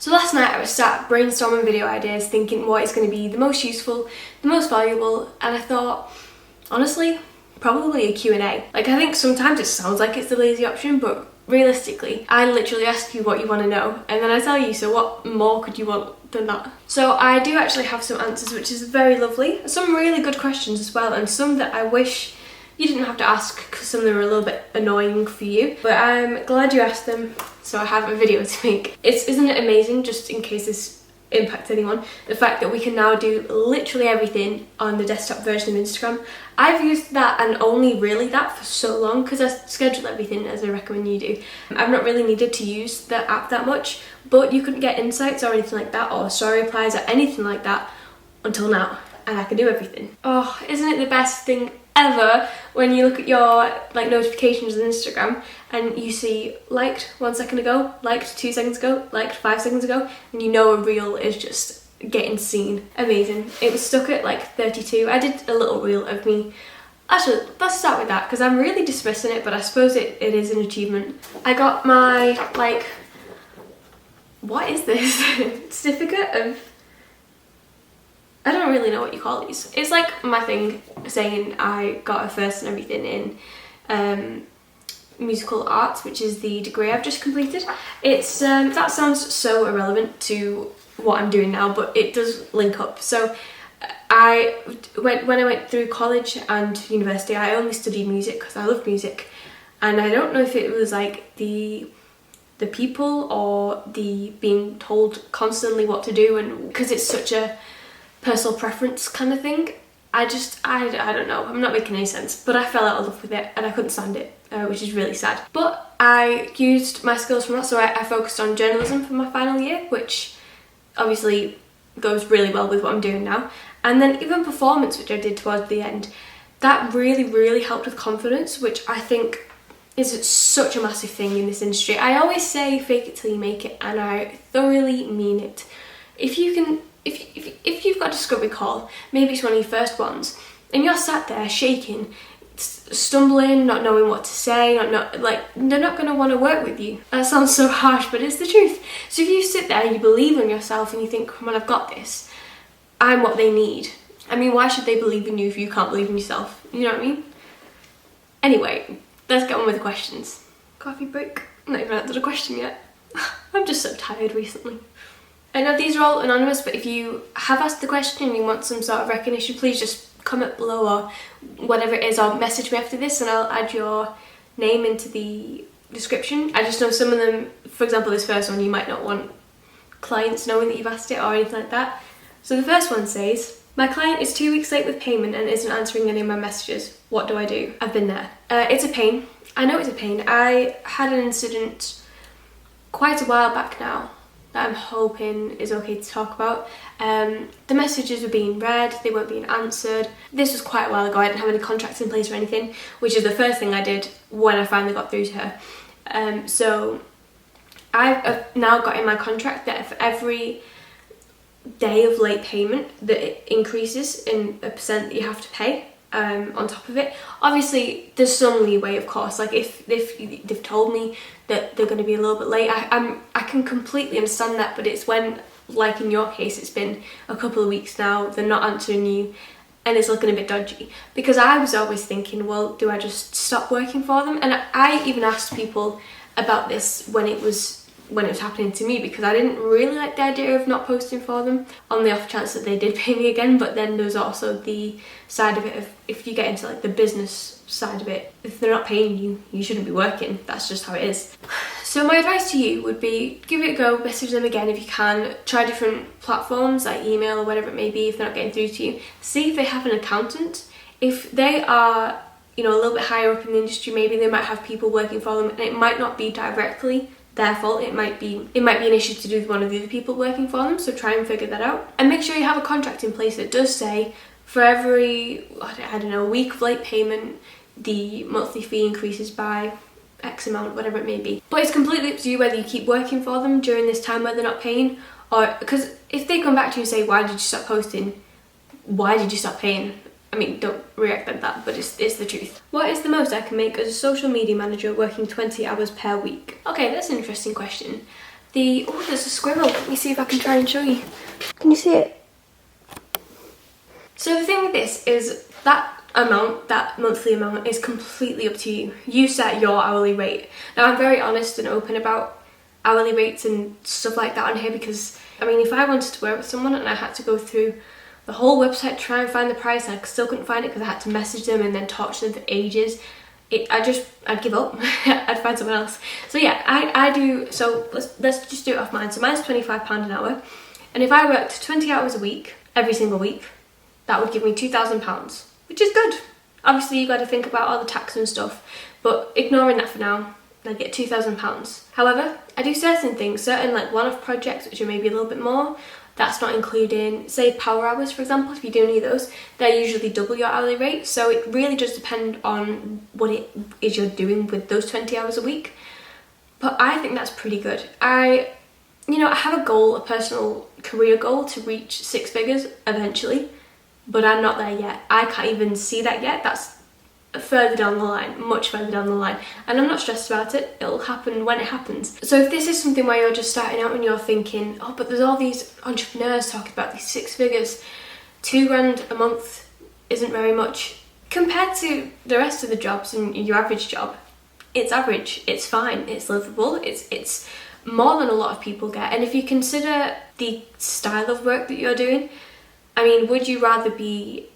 So last night I was sat brainstorming video ideas, thinking what is going to be the most useful, the most valuable, and I thought, honestly, probably a Q&A. Like, I think sometimes it sounds like it's the lazy option, but realistically, I literally ask you what you want to know, and then I tell you, so what more could you want than that? So I do actually have some answers, which is very lovely. Some really good questions as well, and some that I wish you didn't have to ask because some of them are a little bit annoying for you, but I'm glad you asked them, so I have a video to make. Isn't it amazing, just in case this impacts anyone, the fact that we can now do literally everything on the desktop version of Instagram. I've used that and only really that for so long because I schedule everything as I recommend you do. I've not really needed to use the app that much, but you couldn't get insights or anything like that, or story replies or anything like that until now, and I can do everything. Oh, isn't it the best thing ever when you look at your notifications on Instagram and you see liked 1 second ago, liked 2 seconds ago, liked 5 seconds ago, and you know a reel is just getting seen. Amazing. It was stuck at like 32. I did a little reel of me. Actually, let's start with that because I'm really dismissing it, but I suppose it is an achievement. I got my what is this? Certificate of, I don't really know what you call these. It's like my thing saying I got a first and everything in musical arts, which is the degree I've just completed. It's that sounds so irrelevant to what I'm doing now, but it does link up. So when I went through college and university, I only studied music because I love music, and I don't know if it was like the people or the being told constantly what to do, and because it's such a personal preference kind of thing, I don't know, I'm not making any sense, but I fell out of love with it and I couldn't stand it, which is really sad. But I used my skills from that, so I focused on journalism for my final year, which obviously goes really well with what I'm doing now. And then even performance, which I did towards the end, that really helped with confidence, which I think is such a massive thing in this industry. I always say fake it till you make it, and I thoroughly mean it. If you've got a discovery call, maybe it's one of your first ones, and you're sat there shaking, stumbling, not knowing what to say, they're not going to want to work with you. That sounds so harsh, but it's the truth. So if you sit there and you believe in yourself and you think, come on, I've got this, I'm what they need. I mean, why should they believe in you if you can't believe in yourself? You know what I mean? Anyway, let's get on with the questions. Coffee break? I'm not even answered a question yet. I'm just so tired recently. I know these are all anonymous, but if you have asked the question and you want some sort of recognition, please just comment below or whatever it is, or message me after this and I'll add your name into the description. I just know some of them, for example this first one, you might not want clients knowing that you've asked it or anything like that. So the first one says, my client is 2 weeks late with payment and isn't answering any of my messages. What do I do? I've been there. It's a pain. I know it's a pain. I had an incident quite a while back now that I'm hoping is okay to talk about. The messages were being read, they weren't being answered. This was quite a while ago. I didn't have any contracts in place or anything, which is the first thing I did when I finally got through to her. So I've now got in my contract that for every day of late payment that it increases in a percent that you have to pay on top of it. Obviously there's some leeway, of course, like if they've told me that they're going to be a little bit late, I can completely understand that, but it's when, like in your case, it's been a couple of weeks now, they're not answering you and it's looking a bit dodgy. Because I was always thinking, well, do I just stop working for them? And I even asked people about this when it was happening to me, because I didn't really like the idea of not posting for them on the off chance that they did pay me again. But then there's also the side of it of, if you get into like the business side of it, if they're not paying you, you shouldn't be working. That's just how it is. So my advice to you would be, give it a go, message them again if you can, try different platforms like email or whatever it may be if they're not getting through to you. See if they have an accountant. If they are, you know, a little bit higher up in the industry, maybe they might have people working for them, and it might not be directly their fault. It might be an issue to do with one of the other people working for them, so try and figure that out. And make sure you have a contract in place that does say for every, I don't know, week of late payment, the monthly fee increases by X amount, whatever it may be. But it's completely up to you whether you keep working for them during this time where they're not paying, or because if they come back to you and say, why did you stop posting? Why did you stop paying? I mean, don't react like that, but it's the truth. What is the most I can make as a social media manager working 20 hours per week? Okay, that's an interesting question. Oh, there's a squirrel. Let me see if I can try and show you. Can you see it? So the thing with this is that amount, that monthly amount, is completely up to you. You set your hourly rate. Now, I'm very honest and open about hourly rates and stuff like that on here because, I mean, if I wanted to work with someone and I had to go through the whole website to try and find the price and I still couldn't find it because I had to message them and then talk to them for ages, I'd give up. I'd find someone else. So yeah, I do. So let's just do it off mine. So mine's £25 an hour, and if I worked 20 hours a week every single week, that would give me £2,000, which is good. Obviously, you got to think about all the tax and stuff, but ignoring that for now, I get £2,000. However, I do certain things, certain like one-off projects, which are maybe a little bit more. That's not including, say, power hours, for example. If you do any of those, they're usually double your hourly rate. So it really does depend on what it is you're doing with those 20 hours a week. But I think that's pretty good. I have a goal, a personal career goal, to reach 6 figures eventually, but I'm not there yet. I can't even see that yet. That's further down the line, much further down the line, and I'm not stressed about it. It'll happen when it happens. So if this is something where you're just starting out and you're thinking, oh, but there's all these entrepreneurs talking about these 6 figures, £2,000 a month isn't very much compared to the rest of the jobs and your average job. It's average, it's fine, it's livable, it's more than a lot of people get. And if you consider the style of work that you're doing, I mean, would you rather be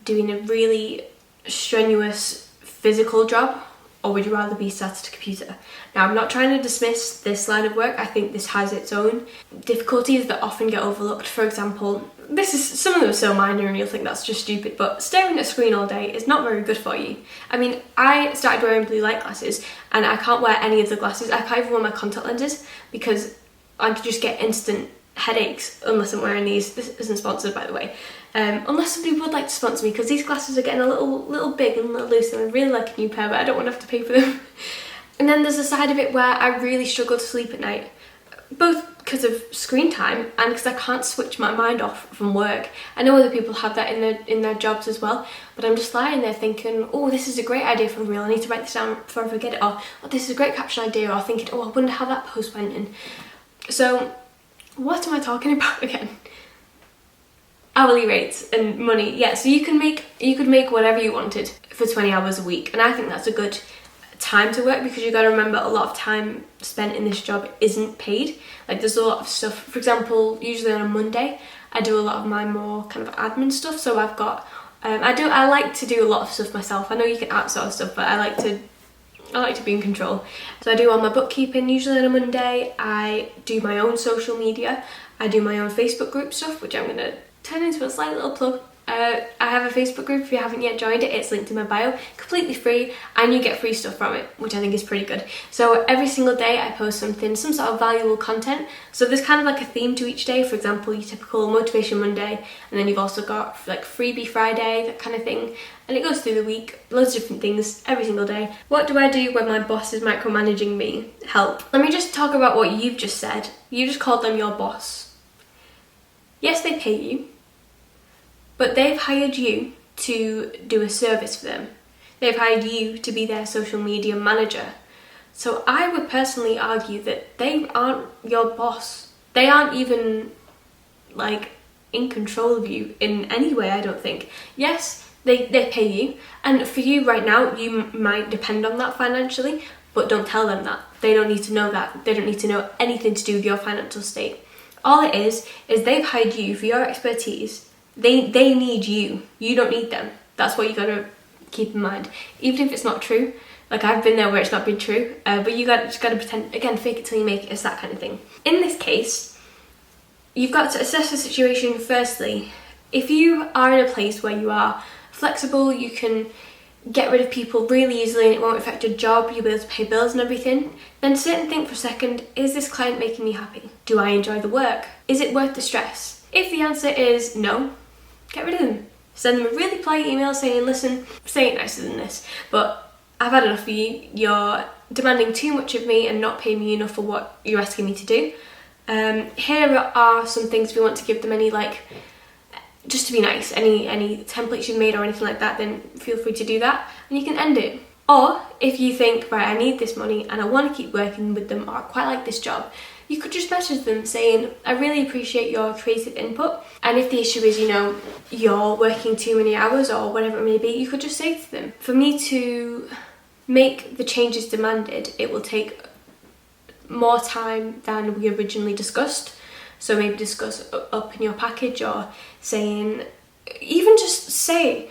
doing a really strenuous physical job, or would you rather be sat at a computer? Now, I'm not trying to dismiss this line of work. I think this has its own difficulties that often get overlooked. For example, some of them are so minor and you'll think that's just stupid, but staring at a screen all day is not very good for you. I mean, I started wearing blue light glasses and I can't wear any of the glasses. I can't even wear my contact lenses because I could just get instant headaches unless I'm wearing these. This isn't sponsored, by the way. Unless somebody would like to sponsor me, because these glasses are getting a little big and a little loose and I really like a new pair, but I don't want to have to pay for them. And then there's a side of it where I really struggle to sleep at night, both because of screen time and because I can't switch my mind off from work. I know other people have that in their jobs as well, but I'm just lying there thinking, oh, this is a great idea for a reel, I need to write this down before I forget it, or oh, this is a great caption idea, or thinking, oh, I wonder how that post went. And so what am I talking about again? Hourly rates and money. Yeah, so you could make whatever you wanted for 20 hours a week, and I think that's a good time to work, because you got to remember a lot of time spent in this job isn't paid. Like, there's a lot of stuff. For example, usually on a Monday I do a lot of my more kind of admin stuff, so I've got I like to do a lot of stuff myself. I know you can outsource stuff, but I like to be in control. So I do all my bookkeeping usually on a Monday. I do my own social media. I do my own Facebook group stuff, which I'm going to turn into a slight little plug. I have a Facebook group. If you haven't yet joined it, it's linked in my bio, completely free, and you get free stuff from it, which I think is pretty good. So every single day I post something, some sort of valuable content. So there's kind of like a theme to each day. For example, your typical Motivation Monday, and then you've also got like Freebie Friday, that kind of thing. And it goes through the week, loads of different things every single day. What do I do when my boss is micromanaging me? Help. Let me just talk about what you've just said. You just called them your boss. Yes, they pay you, but they've hired you to do a service for them. They've hired you to be their social media manager. So I would personally argue that they aren't your boss. They aren't even like in control of you in any way, I don't think. Yes, they pay you, and for you right now, you might depend on that financially, but don't tell them that. They don't need to know that. They don't need to know anything to do with your financial state. All it is they've hired you for your expertise. They need you. You don't need them. That's what you gotta keep in mind. Even if it's not true. Like, I've been there where it's not been true, but you just gotta pretend, again, fake it till you make it. It's that kind of thing. In this case, you've got to assess the situation firstly. If you are in a place where you are flexible, you can get rid of people really easily and it won't affect your job, you'll be able to pay bills and everything, then sit and think for a second, is this client making me happy? Do I enjoy the work? Is it worth the stress? If the answer is no, get rid of them. Send them a really polite email saying, listen, say it nicer than this, but I've had enough of you. You're demanding too much of me and not paying me enough for what you're asking me to do. Here are some things. If you want to give them any, like, just to be nice, any templates you've made or anything like that, then feel free to do that and you can end it. Or if you think, right, I need this money and I want to keep working with them, or I quite like this job, you could just message them saying, I really appreciate your creative input, and if the issue is, you know, you're working too many hours or whatever it may be, you could just say to them, for me to make the changes demanded, it will take more time than we originally discussed. So maybe discuss up in your package, or saying, even just say,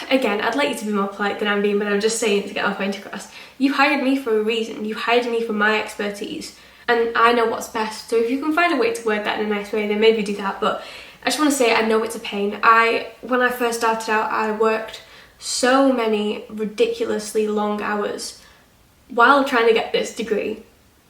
again, I'd like you to be more polite than I'm being, but I'm just saying to get our point across. You hired me for a reason. You hired me for my expertise, and I know what's best. So if you can find a way to word that in a nice way, then maybe do that. But I just want to say, I know it's a pain. When I first started out, I worked so many ridiculously long hours while trying to get this degree,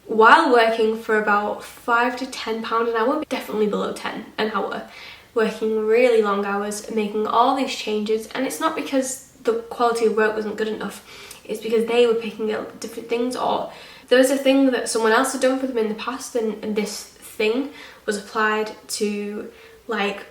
while working for about £5 to £10 an hour, definitely below 10 an hour, working really long hours, making all these changes. And it's not because the quality of work wasn't good enough, it's because they were picking up different things, or there was a thing that someone else had done for them in the past, and this thing was applied to like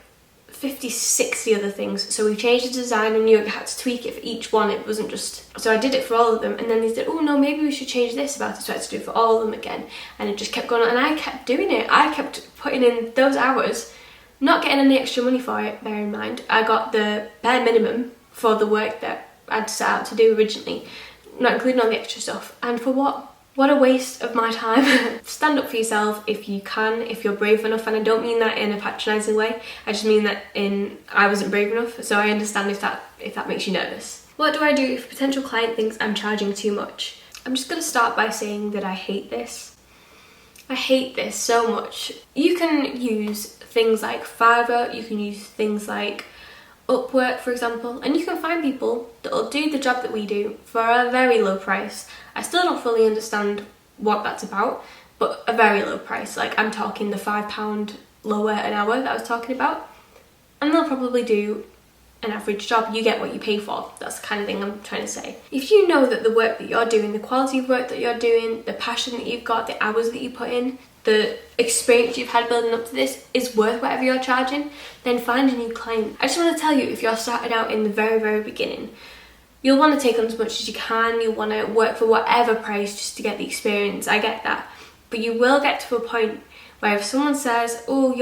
50, 60 other things. So we changed the design and knew I had to tweak it for each one. It wasn't just, so I did it for all of them, and then they said, oh no, maybe we should change this about it, so I had to do it for all of them again. And it just kept going on, and I kept doing it. I kept putting in those hours, not getting any extra money for it, bear in mind. I got the bare minimum for the work that I'd set out to do originally, not including all the extra stuff. And for what? What a waste of my time. Stand up for yourself if you can, if you're brave enough, and I don't mean that in a patronising way. I just mean that I wasn't brave enough, so I understand if that makes you nervous. What do I do if a potential client thinks I'm charging too much? I'm just going to start by saying that I hate this. I hate this so much. You can use things like Fiverr, you can use things like Upwork, for example, and you can find people that will do the job that we do for a very low price. I still don't fully understand what that's about, but a very low price. Like, I'm talking the £5 lower an hour that I was talking about, and they'll probably do an average job. You get what you pay for. That's the kind of thing I'm trying to say. If you know that the work that you're doing, the quality of work that you're doing, the passion that you've got, the hours that you put in, the experience you've had building up to this is worth whatever you're charging, then find a new client. I just want to tell you, if you're starting out in the very, very beginning, you'll want to take on as much as you can. You'll want to work for whatever price just to get the experience. I get that. But you will get to a point where if someone says, oh,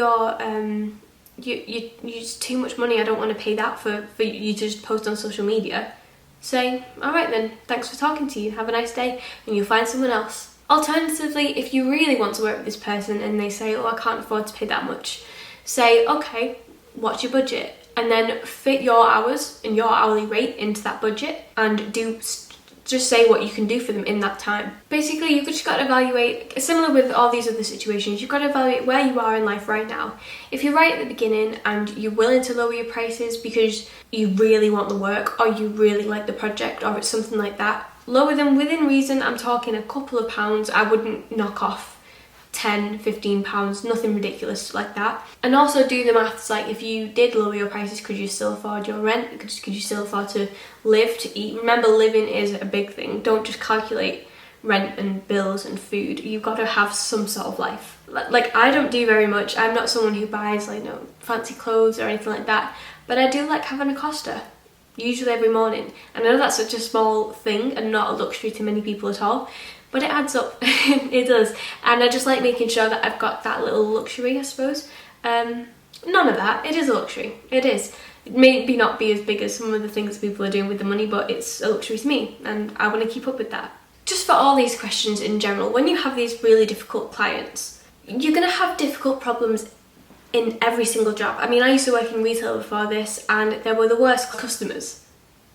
you use too much money, I don't want to pay that for you to just post on social media, say, all right then, thanks for talking to you, have a nice day, and you'll find someone else. Alternatively, if you really want to work with this person and they say, oh, I can't afford to pay that much, say, okay, what's your budget? And then fit your hours and your hourly rate into that budget, and just say what you can do for them in that time. Basically, you've just got to evaluate, similar with all these other situations, you've got to evaluate where you are in life right now. If you're right at the beginning and you're willing to lower your prices because you really want the work, or you really like the project, or it's something like that, lower them within reason. I'm talking a couple of pounds. I wouldn't knock off £10-15, nothing ridiculous like that. And also do the maths, like if you did lower your prices, could you still afford your rent? Could you still afford to live, to eat? Remember, living is a big thing. Don't just calculate rent and bills and food. You've got to have some sort of life. Like, I don't do very much. I'm not someone who buys like no fancy clothes or anything like that, but I do like having a Costa, usually every morning. And I know that's such a small thing and not a luxury to many people at all, but it adds up. It does. And I just like making sure that I've got that little luxury, I suppose. None of that. It is a luxury. It is. It may not be as big as some of the things people are doing with the money, but it's a luxury to me, and I want to keep up with that. Just for all these questions in general, when you have these really difficult clients, you're going to have difficult problems in every single job. I mean, I used to work in retail before this, and there were the worst customers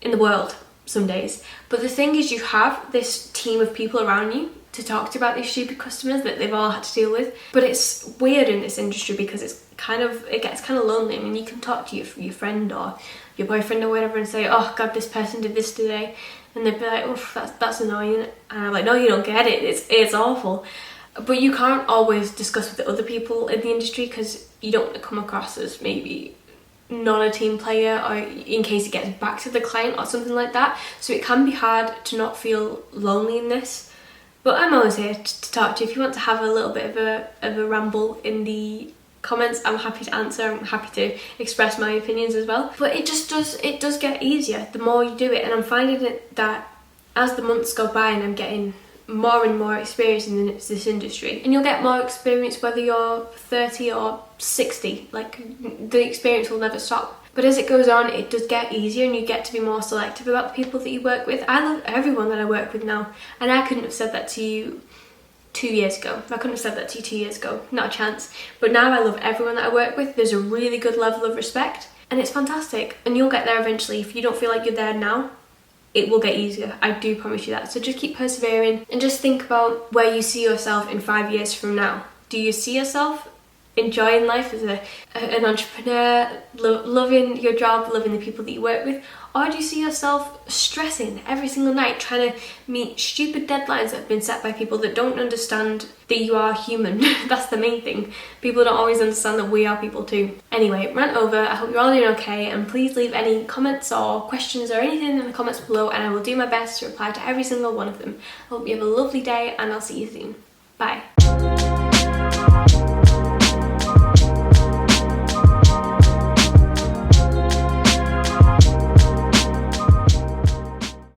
in the world some days. But the thing is, you have this team of people around you to talk to about these stupid customers that they've all had to deal with. But it's weird in this industry because it gets kind of lonely. I mean, you can talk to your friend or your boyfriend or whatever and say, oh god, this person did this today, and they'd be like, oh, that's annoying. And I'm like, no, you don't get it. It's awful. But you can't always discuss with the other people in the industry because you don't want to come across as maybe not a team player, or in case it gets back to the client or something like that. So it can be hard to not feel lonely in this. But I'm always here to talk to you. If you want to have a little bit of a ramble in the comments, I'm happy to answer. I'm happy to express my opinions as well. But it does get easier the more you do it. And I'm finding it that as the months go by and I'm getting more and more experience in this industry, and you'll get more experience whether you're 30 or 60. Like, the experience will never stop. But as it goes on, it does get easier, and you get to be more selective about the people that you work with. I love everyone that I work with now, and I couldn't have said that to you 2 years ago. I couldn't have said that to you 2 years ago, not a chance. But now I love everyone that I work with. There's a really good level of respect, and it's fantastic. And you'll get there eventually. If you don't feel like you're there now, it will get easier. I do promise you that. So just keep persevering, and just think about where you see yourself in 5 years from now. Do you see yourself enjoying life as an entrepreneur, loving your job, loving the people that you work with? Or do you see yourself stressing every single night, trying to meet stupid deadlines that have been set by people that don't understand that you are human? That's the main thing. People don't always understand that we are people too. Anyway, rant over. I hope you're all doing okay, and please leave any comments or questions or anything in the comments below, and I will do my best to reply to every single one of them. I hope you have a lovely day, and I'll see you soon. Bye.